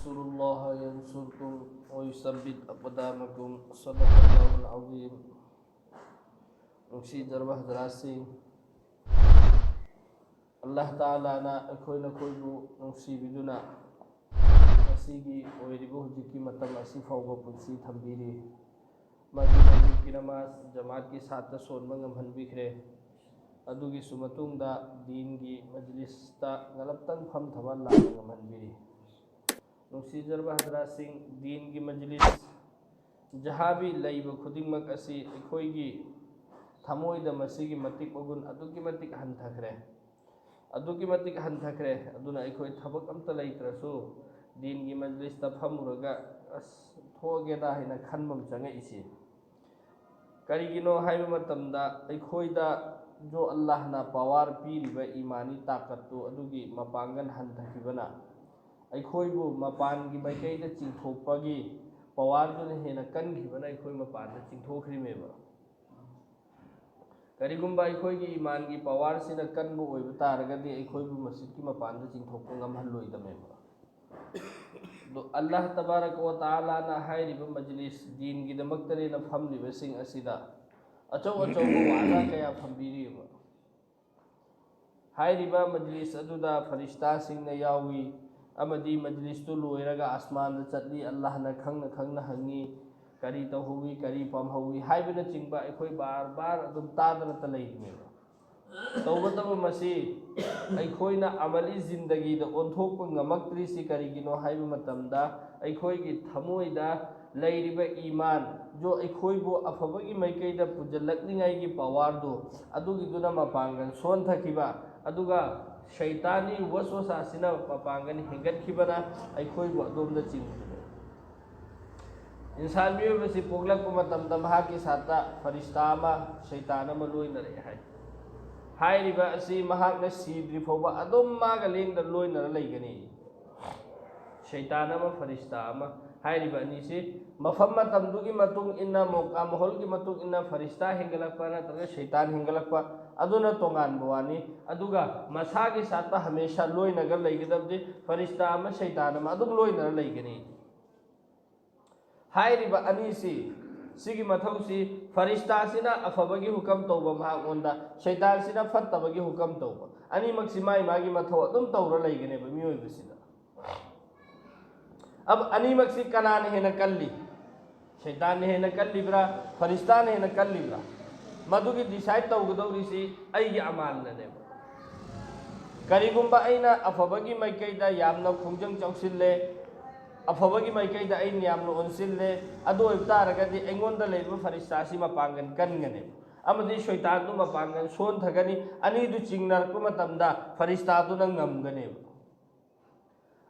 tansurullaha yansurkum wa yusabbit aqdamakum. Sadaqallahul azim. Nungsidarba hadrasing Allah Ta'ala na akoina koibu nungsibiduna masigi oiribu hujiki matam asi fawba punsi thambiri masjid ki namaz jamaat ki sath sonba ngamhanbikre adugi sumatungda din gi majlis ta ngalaptan pham thawal la ngamhanbiri nungsidarba hadrasing din gi majlis jahabi laiba khudingmak asi akoigi thamoida masigi matik ogun adugi matik hanthakre aduna akhoi thabak amta leitrasu din gi majlis ta phamuraga as thoge da hina khanbam changa isi karigino haiba matamda akhoi da jo Allah na power piriba imani takatu adugi mapangan hanthakibana akhoi bu mapan gi maikai da chingthokpagi power dun hena kanghibana akhoi mapan da chingthokrimeba karigumba akhoi gi iman gi power sina kanbu oiba taragadi akhoi bu masjid ki mapan da chingthokpa ngamhalloidameba do Allah tabarak wa taala na hairiba majlis din gi damaktare na phamliba sing asida achau wala kaya phambiriba hairiba majlis aduda farishta sing na yawi amadi majlis tu loiraga asman da chatli Allah na khangna hangi kari tauhui kari pamhawi haibina chingba akhoi bar adum tadana ta leidmeba tawbataba masi aikoina amali zindagi da onthokpa ngamaktri si karigino haiba matamda aikoigi thamoida leiriba iman jo aikoibo afabagi maikaida pujalakningai gi power do adugi duna mapangan son thakiba aduga shaitani waswasa sina mapangan hengatkibana aikoibo adomda chingba इंसान भी पोगलक की साता फरिश्ता शैतान लोनरे है सीद्री फौब लेंद loner लेगनी शैतान फरिश्ता अनीसे मफम इन मौका महल की फरिश्ता हेंगलप नत्र शैतान हेंगलप तोान वानी मसा की साता हमेशा लोनगर लेगदबदे फरिश्ता शैतान लोनर लेगनी हाइरिबा अनीसी सिगी मथौसी फरिश्ता सिना अफबगी हुकम तौबा महागोंदा शैतान सिना फत्तबगी हुकम तौबा अनि मक्सी माई मागी मथौ अदुम तौरा लैगनेबा मियोइबसिदा अब अनि मक्सी कनाने हेना कल्ली शैतान ने हेना कल्लीब्रा फरिश्ता ने हेना कल्लीब्रा मधुगी डिसाइड तौगदौरिसी अइगी अमाल ननेबा करिगुंबा अइना अफबगी माइकैदा यामना खुंजंग चौसिल्ले अफबगी माइकैदा अइन यामना ओनसिल्ले अदो इब्तारगदि एंगोंदा लेबा फरिश्तासी मपांगन कनगने अमदि शैतान दु मपांगन सोन थगनी अनि दु चिंगनरप मतमदा फरिश्ता दु नंगमगने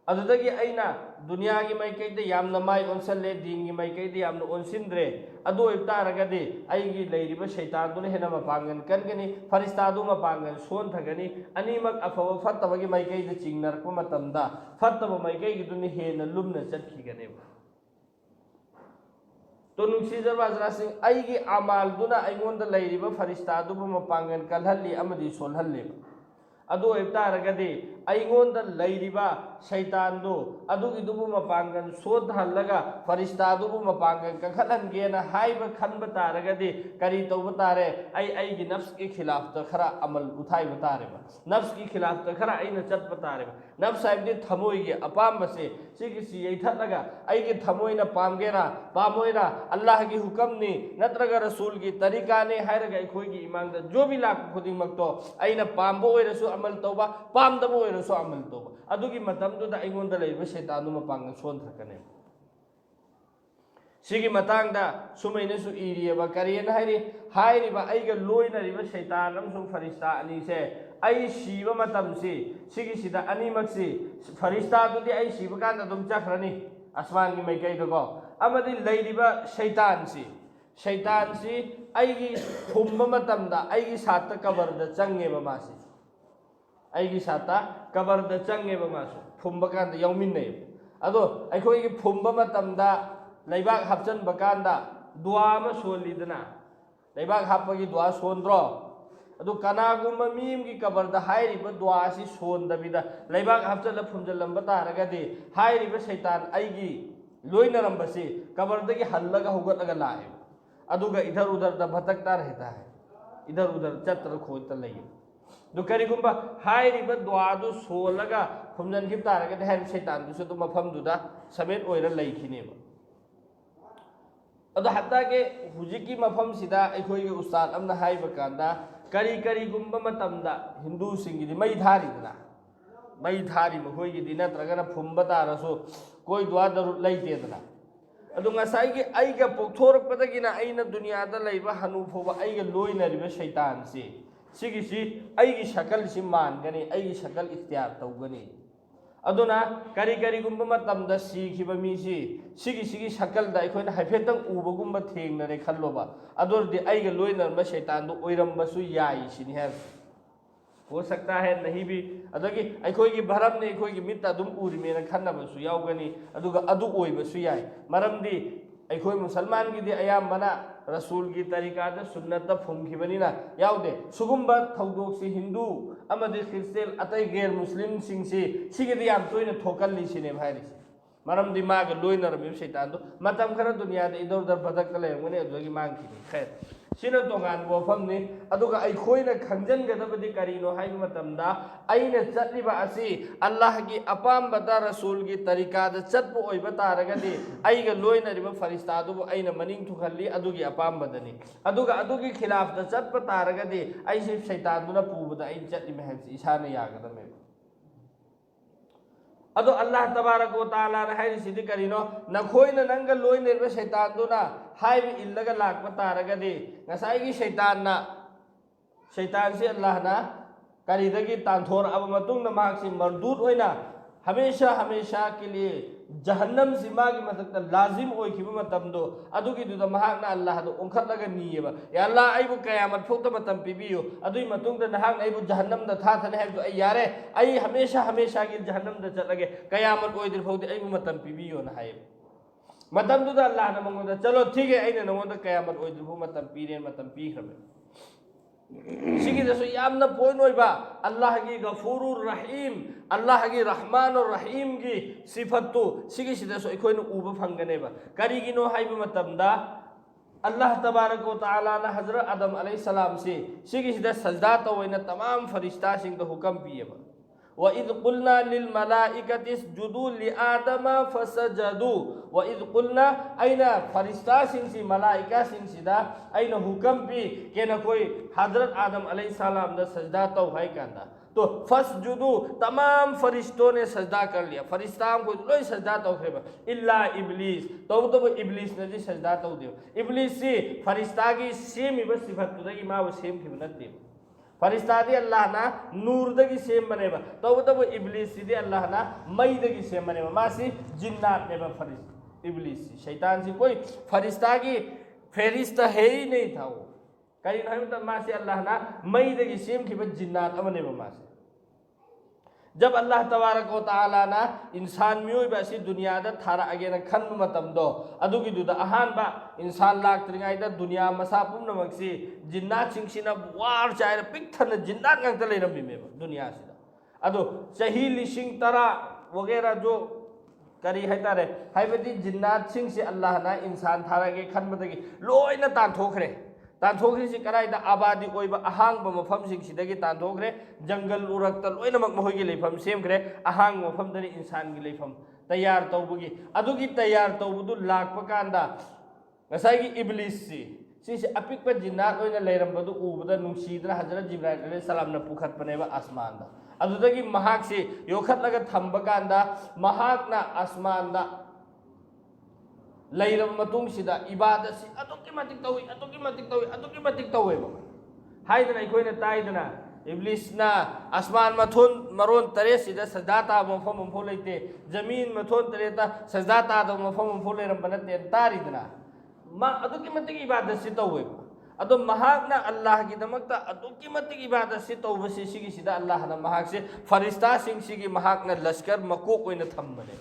अदुदगी अइना दुनिया की माइकैदा यामना माइ ओनसल्ले दीन की माइकैदा यामना ओनसिंद्रे अदो इब्तारगदि अइगी लेरिबा शैतान दु हेना मपांगन कनगनी फरिश्ता दु मपांगन सोन थगनी अनिमक अफब फत्तबगी माइकैदा चिंगनरप मतमदा फत्तब माइकैगी दुनि हेना लुमना चटखिगने तो नुसीजरबा जरासिंग अइगी अमाल दुना अइगोंदा लेरिबा फरिश्ता दु मपांगन कलहल्ली अमदि सोलहल्लेबा अदो इब्तारगदि अइगोंदा लेरिबा शैतान दो अदुगी दुबु मपांगन सोधहल्लगा फरिश्ता दुबु मपांगन कंखलहनगेना हाइबा खनबा तारगदि करी तौबा तारे अइगी नफ्स के खिलाफ त खरा अमल उठाइबा तारेबा नफ्स की खिलाफ त खरा अइना चटबा तारेबा नफ्स हाइबदि थमोइगे अपामबसे सिगिसी यैथलगा अइगे थमोइना पामगेरा पामोइरा अल्लाह की हुक्मनी नत्रगा रसूल की तरीका ने हाइरगा अखोइगी इमांगदा जो भी लाख खुदिंगमक्तो अइना पामबो ओइरसु अमल तौबा पामदबो ओइरसु अमल तौबा अदुगी मतमदुदा अइगोंदा लेबा शैतान मपांगन सोनथकने सिगी मतांगदा सुमैनसु इरियबा करियन हाइरिबा अइगा लोइनरिबा शैतान अमसुंग फरिश्ता अनीसे अइ सीबा मतमसी सिगी सिदा अनीमक्सी फरिश्ता दुदी अइ सीबा कांदा दुम चखरनी आसमान की मैकैदको अमदि लैरिबा शैतानसी अइगी फुम्बा मतमदा अइगी साता कबरदा चंगेबा मासी अइगी साता कबरदा चंगेबा मासु फुम्बा कांदा यौमिन्नै अदो अइखोइगी फुम्बा मतमदा लैबाक हापचनबा कांदा दुआ अमा सोलिदना लैबाक हापगी दुआ सोंद्रो ꯑꯗꯨ ꯀꯅꯥꯒꯨꯝꯕ ꯃꯤ ꯑꯃꯒꯤ ꯀꯕꯔꯗ ꯍꯥꯏꯔꯤꯕ ꯗꯨꯋꯥ ꯑꯁꯤ ꯁꯣꯟꯗꯕꯤꯗ ꯂꯩꯕꯥꯛ ꯍꯥꯞꯆꯤꯜꯂ ꯐꯨꯝꯖꯤꯜꯂꯝꯕ ꯇꯥꯔꯒꯗꯤ ꯍꯥꯏꯔꯤꯕ ꯁꯩꯇꯥꯟ ꯑꯩꯒꯤ ꯂꯣꯏꯅꯔꯝꯕꯁꯤ ꯀꯕꯔꯗꯒꯤ ꯍꯜꯂꯒ ꯍꯧꯒꯠꯂꯒ ꯂꯥꯛꯑꯦꯕ ꯑꯗꯨꯒ ꯏधर उधर भटकता रहता है इधर उधर चत्र खोजता लगे दो करीगुंबा हाइरिबा द्वादु सोलगा फुमजन खिब तारगदे हाइब शैतान दुसु तो मफम दुदा समेत ओइरा लैखिनेबा अदो हत्ता के हुजिकी मफम सिदा अखोइगे उस्ताद अमना हाइबा कांदा करी करीगुंबा मतमदा हिंदू सिंगिदि मई धारिदना मई धारि मखोइगिदि नत्रगना फुमबा तारसो कोई द्वा दरु लैतेदना अदो ngसाइगे आइगा पोक्थोरपदगिना आइना दुनियादा लैबा हनु फोबा आइगा लोइनरिबा शैतान से सिगिसी आइगी शकल सि मानगनी आइगी शकल इख्तियार तौगनी अदुना करी करीगुंबा मतमदा सिखिबा मिसि सिगी शकल दा अखोइना हाइफेतंग उबगुंबा थेंगनरे खल्लोबा अदोरदि आइगा लोइनरबा शैतान दो ओइरमबसु याई सिनि है हो सकता है नहीं भी अदगी अखोइगी भरम ने अखोइगी मित अदुम उरिमेना खन्नबसु याउगनी अदुगा अदु ओइबसु याई मरमदि अखोइ मुसलमान गिदि अयामबना रसूल की तरीका द सुन्नत फुमखिबनिना याउदे सुगुंबा थौदोक्सि हिंदू अमदि क्रिस्टियन अतै गैर मुस्लिम सिंगसि सिगिदि याम तोइना थोकल्लि सिने भाइरिसि मरमदि माग लोइनरबि शैतान दो मतम खरा दुनिया द इधर उधर भटकता लेंगने अदुगी मांगखिनि खैर सिना तोंगान वफमनि अदुगा अखोइना खंजनगदबदि करिनो हाइबा मतमदा आइना चटलिबा असि अल्लाह की अपामबदा रसूल की तरीका द चटपु ओइबा तारगदि आइगा लोइनरिबा फरिश्ता दुबु आइना मनिंग थुखल्ली अदुगी अपामबदनि अदुगा अदुगी खिलाफ द चटपा तारगदि आइसे शैतान दुना पुबदा आइ चटलि महबसि इसाना यागदमे अदो अल्लाह तबारक व तआला ने हाइरिसिदि करिनो नखोइना नंगा लोइनरिबा शैतान दुना हाइबि इल्लगा लाकबा तारगदि ngसाइगी शैतान से अल्लाह ना करीदगी तांथोर अब मतुंग मार्क्सी मरदूद होइना हमेशा हमेशा के लिए जहन्नम से मागी मतक लाजिम ओइखिबा मतमदो अदुगी दुदा महाकना अल्लाह दो ओंखतलगा नीयबा या अल्लाह आइबु कयामत फोक्ता मतम पिबियो अदुई मतुंग द नहाक आइबु जहन्नम द था थने हैबदो आई यारे आई हमेशा हमेशा की जहन्नम द चलगे कयामत ओइदिर फोक्ते आइबु मतम पिबियो ना हाइब मतम दुदा अल्लाह ना मंगोदा चलो ठीक है आइना नंगोदा कयामत ओइदिर फो मतम पीरे मतम पीखरबे सिगिदसु यामना पॉइंट ओइबा अल्लाह की गफूरुर रहीम अल्लाह की रहमानुर रहीम की सिफतु सिगिसिदसु अखोइना उबा फंगनेबा करिगिनो हाइबा मतमदा अल्लाह तबारक व तआला ना हजरत आदम अलैहिस्सलाम से सिगिसिदा सजदा तवैना तमाम फरिश्ता सिंग द हुकम पियबा व इद कुलना लिल मलाइकति इसजुदू लिआदम फसजदू व इद कुलना आइना फरिश्ता सिंसी मलाइका सिंसिदा आइना हुकम पी केना कोई हजरत आदम अलैहिस्सलाम दा सजदा तो है कांदा तो फसजुदू तमाम फरिश्तों ने सजदा कर लिया फरिश्ता को लोई सजदा तो खरेबा इल्ला इब्लिस तो इब्लिस ने जी सजदा तो दियो इब्लिस से फरिश्ता की सेम इब सिफत तुदगी मा वो सेम की बनते फरिश्ता दी अल्लाह ना नूर दगी सेम बनेबा तो इब्लिस दी अल्लाह ना मई दगी सेम बनेबा मासी जिन्नात नेबा फरिश्ता इब्लिस शैतान से कोई फरिश्ता की फेरिश्ता है ही नहीं था वो कहीं नहीं तो मासी अल्लाह ना मई दगी सेम की जिन्नात अमनेबा मासी जब अल्लाह तबारक व तआला ना इंसान मियोइबा असि दुनिया दा थारा अगेना खन मतमदो अदुगी दुदा अहानबा इंसान लाक्त्रिङाइदा दुनिया मसा पुम्नमक्सि जिन्नात सिंगसिना वार चाइर पिक्थन जिन्नात ngakta लेरमिमेबा दुनिया सिदा अदो चाही लिसिंग तरा वगैरह जो करी हाइतारे हाइबदि जिन्नात सिंगसि अल्लाह ना इंसान थारागे खनबदगी लोइना तांथोखरे तांथोखरे से कराइदा आबादी ओइबा अहांग मफम सिंगसिदगी तांथोखरे जंगल उरक्ता लोइनमक महोइगे लेफम सेमखरे अहांग मफम दनि इंसान गी लेफम तैयार तौबगी अदुगी तैयार तौबदु लाकपा कांदा ngसाइगी इब्लिस से अपिकपा जिन्नात ओइना लेरमबदु उबदा नुंसीदना हजरत जिब्राइल अलैहि सलाम ना पुखतपनेबा आसमान दा अदुदगी महाक से योखतलगा थंबा कांदा महाकना आसमान दा लैरब मतुंग सिदा इबादत सि अदुकी मतिक तौवे हाइदना अखोइना ताइदना इब्लिस ना आसमान मथोन मरोन तरे सिदा सजदा ता मफम मफो लेते जमीन मथोन तरे ता सजदा ता दो मफम मफो लेरम बनते तारिदना मा अदुकी मतिक इबादत सि तौवे अदो महाकना अल्लाह की दमकता अदुकी मतिक इबादत सि तौबसि सिगी सिदा अल्लाह ना महाक से फरिश्ता सिंग सिगी महाकना लश्कर मकोक ओइना थंबने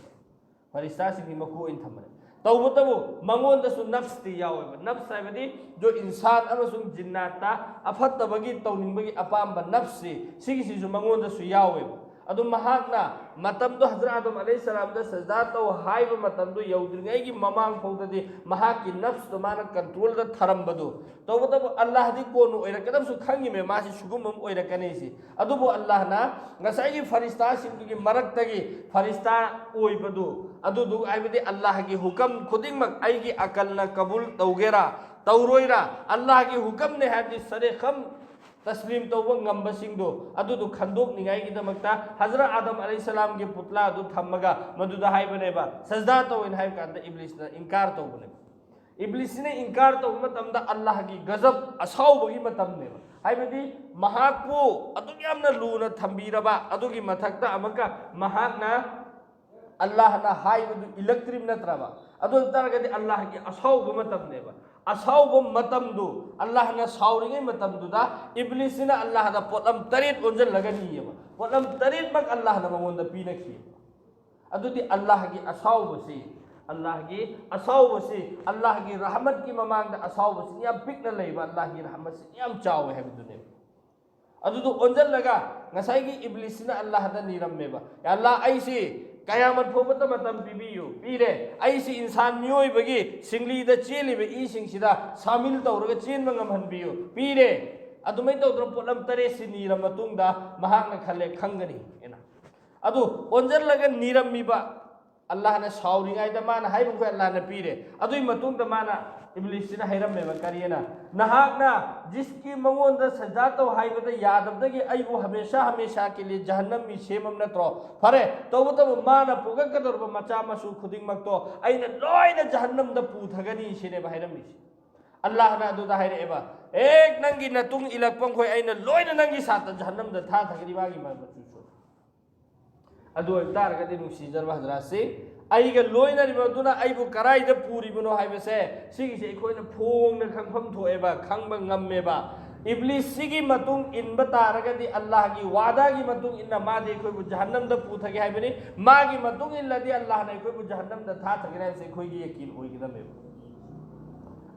फरिश्ता सिंगी मकोक ओइना थंबने तौबतबु मंगोंदसु नफ्सती यावेबा नफ्स हाइबदी जो इंसान अमसुंग जिन्नाता अफत्तबगी तौनिंबगी अपाम्बा नफ्सी सिगिसिसु मंगोंदसु यावेबा अदु महाकना मतमदो हजरत आदम अलैहिस्सलाम दा सजदा तो हाइबा मतमदो यौद्रिंगैगी ममांग फौददी महाकी नफ्स तो माना कंट्रोल दा थरमबदो तौबतबु अल्लाह दी कोन ओइरकदबसु खंगिमे मासी सुगुमम ओइरकनेसी अदुबु अल्लाह ना ngसाइगी फरिस्ता सिंगी मरक्तगी फरिस्ता ओइबदु अदुदु आइबदी अल्लाह की हुकम खुदिंगमक आइगी अकलना कबूल तौगेरा तौरोइरा अल्लाह की हुकम ने हादी सरे खम तस्लीम तौबा ngambasingdo adudu khandok ningai gi damakta hazrat adam alayhi salam gi putla adu thammaga maduda haibaneba sajda tawin hai kanda iblis na inkar tawbune iblis ne inkar taw matamda allah gi gazab asau bagi matamne haibadi mahakpu adu yamna luna thambiraba adu gi mathakta amaka mahakna allah na haibadu electric natraba adu taragadi allah gi asau bu matamneba असौब मतमदु अल्लाह ना साउरिंगे मतमदुदा इब्लिसना अल्लाह दा पोतम तरीत ओंजल लगनीयबा पोतम तरीत मक अल्लाह ना मंगोंदा पीनखी अदुदी अल्लाह की असौबसी अल्लाह की रहमत की ममांग दा असौबसी याम पिकना लेबा अल्लाह की रहमत से याम चावे है बिदुने अदुदु ओंजल लगा ngसाइगी इब्लिसना अल्लाह दा निरमेबा या अल्लाह ऐसी कयामत फोबत मतम पिबियु पीरे ऐसी इंसान मियोय बगी सिंगली द चेलिबे ई सिंगसिदा शामिल तौरगा चेन मंगम हनबियु पीरे अदुमै तौद्र पोलम तरे सि नीरम मतुंगदा महाकना खले खंगनी एना अदु ओंजल लगा नीरमिबा अल्लाह ने साउरिंगाइदा माना हाइबु अल्लाह ने पीरे अदुई मतुंगदा माना इब्लिसना हैरमेबा करियना नहाकना जिसकी मंगोंदा सजा तो हाइबदा यादबदगी अइबु हमेशा हमेशा के लिए जहन्नम मी सेमम नत्रो फरे तौबतब माना पुगकदरब मचा मसु खुदिंग मक्तो अइना लोइना जहन्नम द पुथगनी सिने हैरमी अल्लाह ना अदुदा हैरेबा एक नंगी नतुंग इलकपम खोय अइना लोइना नंगी सात जहन्नम द था थगरी बागी मचुसु अदु तारगदि नुसीजरबा हजरासे आइगा लोइनरिबदुना आइबु कराइदा पुरिबनो हाइबसे सिगिसे एखोइना फोंगना खंगफम थोएबा खंगबा ngम्मेबा इब्लिस सिगी मतुंग इनबा तारगदि अल्लाह की वादा की मतुंग इन्ना मादे एखोइबु जहन्नम द पुथगे हाइबनि मागी मतुंग इल्लदि अल्लाह ने एखोइबु जहन्नम द था थगरे से एखोइगी यकीन ओइगदमेबा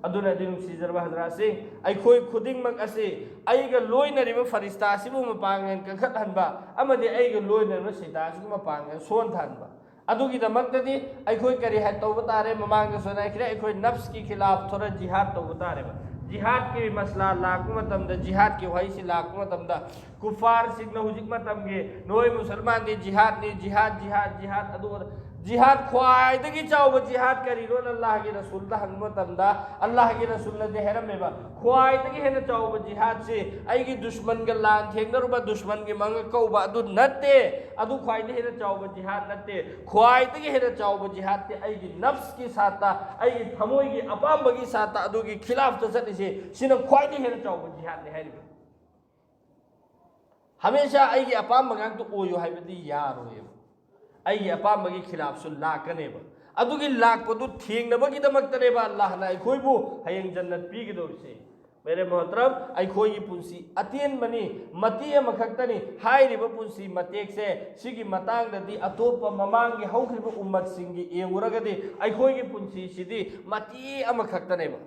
अदुना दिनु सीजरबा हजरासे आइखोइ खुदिंगमक असे आइगा लोइनरिबा फरिस्ता सिबु मपांगन कखत हनबा अमदि आइगा लोइनरिबा सैतान सिबु मपांगन सोन थानबा अदुगी दमक्तदी अखोई करी है तौबा तारे ममांग सोनाइखरे अखोई नफ्स की खिलाफ थोड़ा जिहाद तौबा तारे जिहाद के मसला लाकु मतमद जिहाद की वही लाकु मतमद कुफार सिग्न हुजिक मतमगे नोय मुसलमान दे जिहाद ने जिहाद जिहाद जिहाद अदु जिहाद ख्वाइदगी चाव जिहाद करी रोन अल्लाह के रसूल दा हंग मतमदा अल्लाह के रसूल ने हेरमेबा ख्वाइदगी हेन चाव जिहाद से आइगी दुश्मन के लान थेंगरुबा दुश्मन के मंग कौबा अदु नते अदु ख्वाइदे हेन चाव जिहाद नते ख्वाइदगी हेन चाव जिहाद ते आइगी नफ्स की साता आइगी थमोई की अपाम्बगी साता अदु की खिलाफ तसदिसे सिन ख्वाइदे हेन चाव जिहाद ने हेरबे हमेशा आइगी अपाम्बगांग तो ओयो हाइबदी यारोय आई अपाम्बगी खिलाफ सु लाकनेबा अदुगी लाकपदु थेंगनबगीदमक्तनेबा अल्लाह ना अखोइबु हयेंग जन्नत पीगदोरसे मेरे मोहतरम अखोइगी पुंसी अतेन बनी मती अमखक्तनी हाइरिबा पुंसी मतेक से सिगी मतांगददी अतोप ममांगी हौखरिबा उम्मत सिंगी एंगुरगदी अखोइगी पुंसी सिदी मती अमखक्तनेबा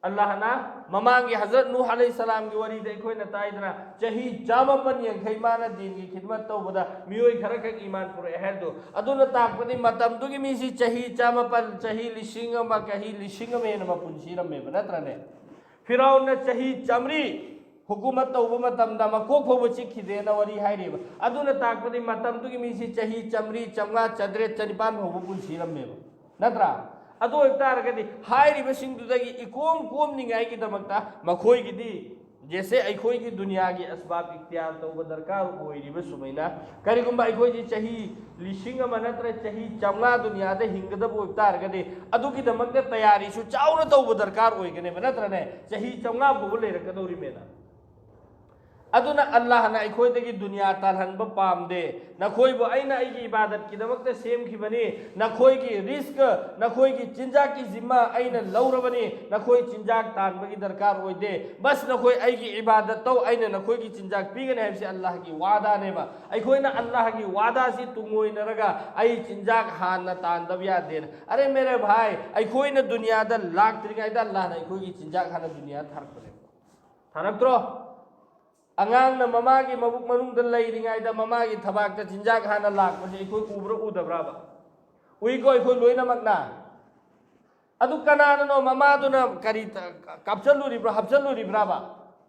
अल्लाह ना ममांगी हजरत नूह अलैहि सलाम की वरी दे कोई नताइदना चाही जामपन यंखै माना दीन की खिदमत तौबदा मियोय खरक ईमान पुरे हेदो अदुना ताकपदी मतम दुगी मिसी चाही जामपन चाही लिशिंग मा कही लिशिंग मेन मा पुंसी रमे बनत्रने फिरौन ने चाही चमरी हुकूमत तौब मतमदा मकोक फोब चिखिदेना वरी हाइरेबा अदुना ताकपदी मतम दुगी मिसी चाही चमरी चमगा चद्रे चनिपान होब पुंसी रमे नत्रा अदो तारगदी हाइरिबसिंगदुदगी इकोम कोम निगाइगिदमक्ता मखोइगिदी जैसे अखोई की दुनिया की असबाब इख्तियार तौब दरकार होइरिबा सुमैना करिगुंबा अखोई जी चाही लिशिंग अमा नत्र चाही चमगा दुनिया दे हिंगदब ओइ तारगदी अदुगी दमक्ता तैयारी सु चाउना तौब दरकार ओइगने नत्रने चाही चमगा बो लेरकदौरि मेना अदुना अल्लाह ना अखोइदगी दुनिया तालहनब पामदे नखोइबो अइना अइगी इबादत की दमकते सेमखिबनी नखोइगी रिस्क नखोइगी चिंजाक की जिम्मा अइना लौरबनी नखोइ चिंजाक तानबगी दरकार ओइदे बस नखोइ अइगी इबादत तौ अइना नखोइगी चिंजाक पीगने हाइबसे अल्लाह की वादा नेबा अखोइना अल्लाह की वादा से तुंगोइनरगा अइ चिंजाक हाना तानदब यादे अरे मेरे भाई अखोइना दुनियादा लाक्त्रिगाइदा अल्लाह ना अखोइगी चिंजाक हाना दुनिया थारकने थारक्त्रो अंगांग न ममा की मबुक मनुंग दल लेरिंगाइदा ममा की थबाक त चिंजाक हाना लाकपसे अखोइ उब्रो उदब्राबा उइको अखोइ लोइनमकना अदु कनानो ममादुना करी कापचलुरिब्रा हपचलुरिब्राबा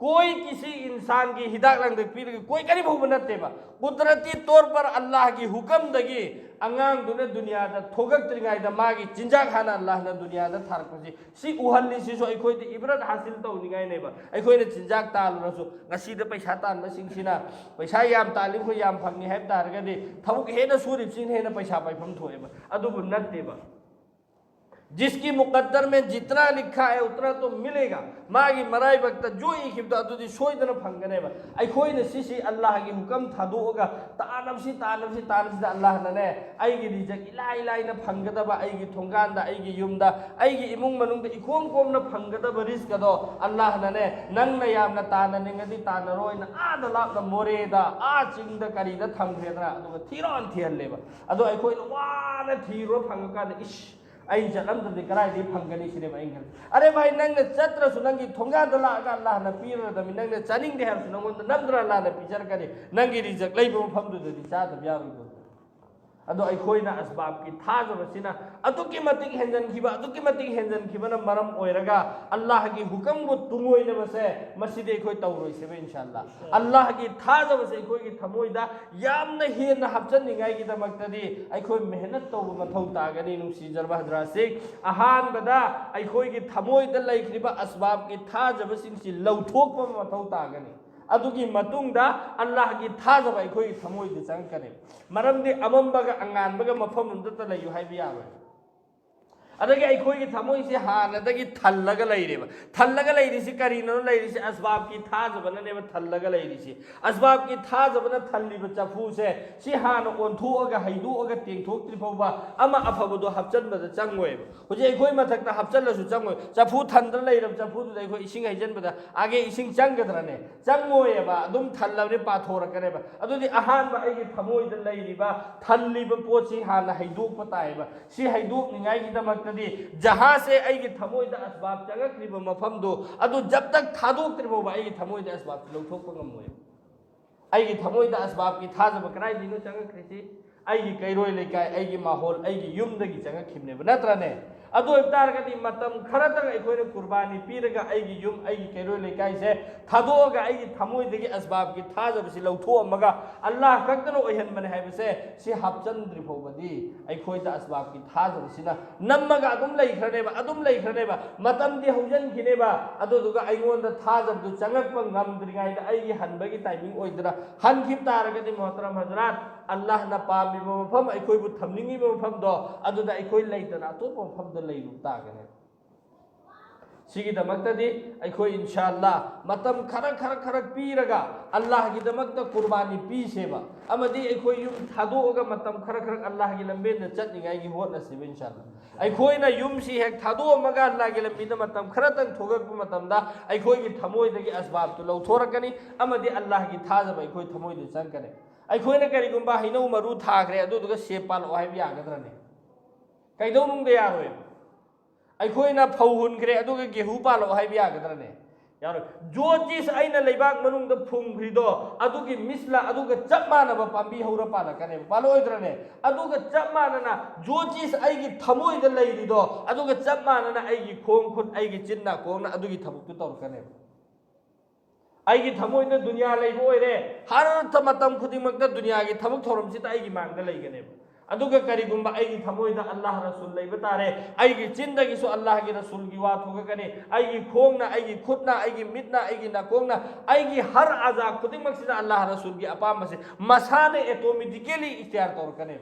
कोई किसी इंसान की हिदाक लंग पीर कोई करीब हो बनतेबा कुदरती तौर पर अल्लाह की हुक्म दगी अंगांग दुने दुनिया दा थोगक त्रिंगाइदा मागी चिंजाक हाना अल्लाह ना दुनिया दा थारकपसे सी उहल्ली सिसो अखोइदे इब्रत हासिल तौनिगाइ नेबा अखोइने चिंजाक तालुरसु ngasiदा पैसा तानबा सिंगसिना पैसा याम तालि खो याम फंगनि हैब तारगदि थबुक हेना सुरिबसिन हेना पैसा पाइफम थोएबा अदुबु नत्तेबा जिसकी मुकद्दर में जितना लिखा है उतना तो मिलेगा मागी मराई वक्त जो इखिबदो अदुदि सोइदना फंगनेबा अखोइने सिसी अल्लाह की हुक्म थादोगा तानबसि अल्लाह नने आइगी रिजक इलाइना फंगदबा आइगी थोंगानदा आइगी युमदा आइगी इमुंग मनुंगदा इखोम कोमना फंगदबा रिस्क दो अल्लाह नने नंगना यामना ताननिंगदि तानरोइना आदा लापना मोरेदा आ चिंगदा करीदा थंगरेदना अदुगा थिरोन थिहल्लेबा अदो अखोइना वाना थिरो फंगकान इश आई चलमदि कराइदि फंगनी सिनेबा इंगल अरे भाई नंग चत्रसु नंगी थोंगादा लागा अल्लाह ना पीरदमि नंग चानिंगदे हरसु नंगोंदा नंद्रा अल्लाह ना पिजरकनि नंगी रिजक लैबो मफमदुदि चादब यारुदो अदो अखोइना असबाब की थाजबसिना अदुकी मतिक हेंजनखिबना मरम ओइरगा अल्लाह की हुक्म को तुंगोइनबसे मसिदे अखोइ तौरोइसेबे इंशाअल्लाह अल्लाह की थाजबसे अखोइगी थमोइदा यामना हेना हपचनिंगाइगी दमक्तदि अखोइ मेहनत तौब मथौ तागनि नुसीजरबा हजरासे अहानबदा अखोइगी थमोइदा लैखरिबा असबाब की थाजबसिंगसि लौथोकपा मथौ तागनि अदुगी मतुंगदा अल्लाह की थाजब अखोइ थमोइदि चंगकने मरमदि अमंबगा अंगानबगा मफमुंदता लैयु हाइबि याबे अदगी अखोइगी थमोइसे हानदगी थल्लगा लैरेबा थल्लगा लैरिसि करिनो लैरिसि असबाब की थाजबननेबा थल्लगा लैरिसि असबाब की थाजबना थल्लिबा चफुसे सि हान ओंथोअगा हैदोअगा तेंथोक्त्रिफौबा अमा अफबदो हपचनबदा चंगोयबा हुजे अखोइ मथक्ता हपचलसु चंगोय चफु थंद्र लैरब चफुदु अखोइ इसिंग हैजनबदा आगे इसिंग चंगदरने चंगोयबा अदुम थल्लबने पाथोरकनेबा अदुदि अहानबा अइगी थमोइदा लैरिबा थल्लिबा पोछि हाना हैदोकपा तायबा सि हैदोकनिंगाइगिदमक जहां से अइगी थमोइदा असबाब चंगक्रिबा मफमदो अदु जब तक थादोक्त्रिबोबा अइगी थमोइदा असबाब लौथोकपा ngमोय अइगी थमोइदा असबाब की थाजब कराइ दिनो चंगक्रिसि अइगी कैरोय लेकाय अइगी माहौल अइगी युमदगी चंगक्खिबनेबा नत्रने अदो इफ्तारगदि मतम खरतग अखोइने कुर्बानी पीरगा अइगी युम अइगी कैरोय लेकाय से थादोगा अइगी थमोइदगी असबाब की थाजबसि लौथोअमगा अल्लाह खक्तनो ओइहनबने हाइबसे सि हपचंद्रि फौबदि अखोइदा असबाब की थाजबसिना नम्मगा अदुम लैखरनेबा मतमदि हौजनखिनेबा अदोदुगा अइगोंदा थाजबदु चंगक्पा ngमद्रिगाइदा अइगी हनबगी टाइमिंग ओइदरा हनखिब तारगदि मोहतरम हजरात अल्लाह ना पामिबा मफम अखोइबु थमनिंगिबा मफमदो अदुदा अखोइ लैतना अतोपा मफमदो लैरु तागने सिगिदमक्तदि अखोइ इंशाअल्लाह मतम खरक पीरगा अल्लाह की दमक्ता कुर्बानी पीसेबा अमदि अखोइ युम थादोगा मतम खरक अल्लाह की लंबेन चटनिगाइगी होटनसिबा इंशाअल्लाह अखोइना युमसि हेक थादोमगा अल्लाह की लंबीदा मतम खरतंग थोगकपा मतमदा अखोइगी थमोइदगी असबाब तो लौथोरकनी अमदि अल्लाह की थाजबा अखोइ थमोइदि चंगकने अखोइना करिगुंबा हैनौ मरु थाग्रे अदुदुगा सेप पालो हाइबि यागदरने कैदौनुंगदे यारोय अखोइना फौ हुनग्रे अदुगा गेहू पालो हाइबि यागदरने यारो जो चीज अइना लेबाक मनुंगदा फुंग्रिदो अदुगी मिसला अदुगा चप मानबा पांबी हौरा पालकने पालोइद्रने अदुगा चप मानना जो चीज अइगी थमोइदा लैरिदो अदुगा चप मानना अइगी खोंग खुद अइगी चिन्ना कोंगना अदुगी थबुक्तु तौरकने अइगी थमोइदा दुनिया लैबो ओइरे हर मतम खुदिमक्ता दुनिया की थबुक थोरमसिता अइगी मांगदा लैगनेबा अदुगा करिगुंबा अइगी थमोइदा अल्लाह रसूल लैबा तारे अइगी चिंदगिसु अल्लाह की रसूल की वा थोगकने अइगी खोंगना अइगी खुदना अइगी मिटना अइगी नाकोंगना अइगी हर आजा खुदिमक्सिदा अल्लाह रसूल की अपामसे मसाने ऑटोमेटिकली इख्तियार तौरकने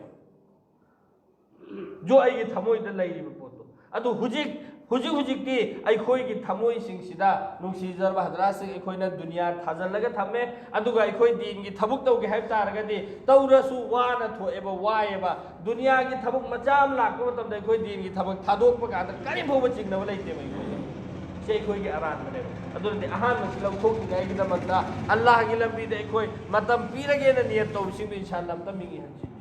जो अइगी थमोइदा लैरिबा पोतो अदु हुजिक हुजिक हुजिकती अखोई थमोइसिंगसिदा नुंसीजरबा हजरासिंग अखोइना दुनिया थाजल्लगा थम्मे अदुगा अखोई दीनगी थबुक तौगे हाइब तारगदि तौरसु वाना थोएबा वाएबा दुनियागी थबुक मचाम लाकपा मतमदा अखोई दीनगी थबुक थादोकपा कांदा करि फोबा चिंगनबा लैतेबा अखोई से अखोई अरानबने अदुनदि अहानबसि लौथोकिनाइगिदमक्ता अल्लाहगी लंबीदा अखोई मतम पीरगेना नियत तौसिंग इंशाअल्लाह अमता मिंगी हंसि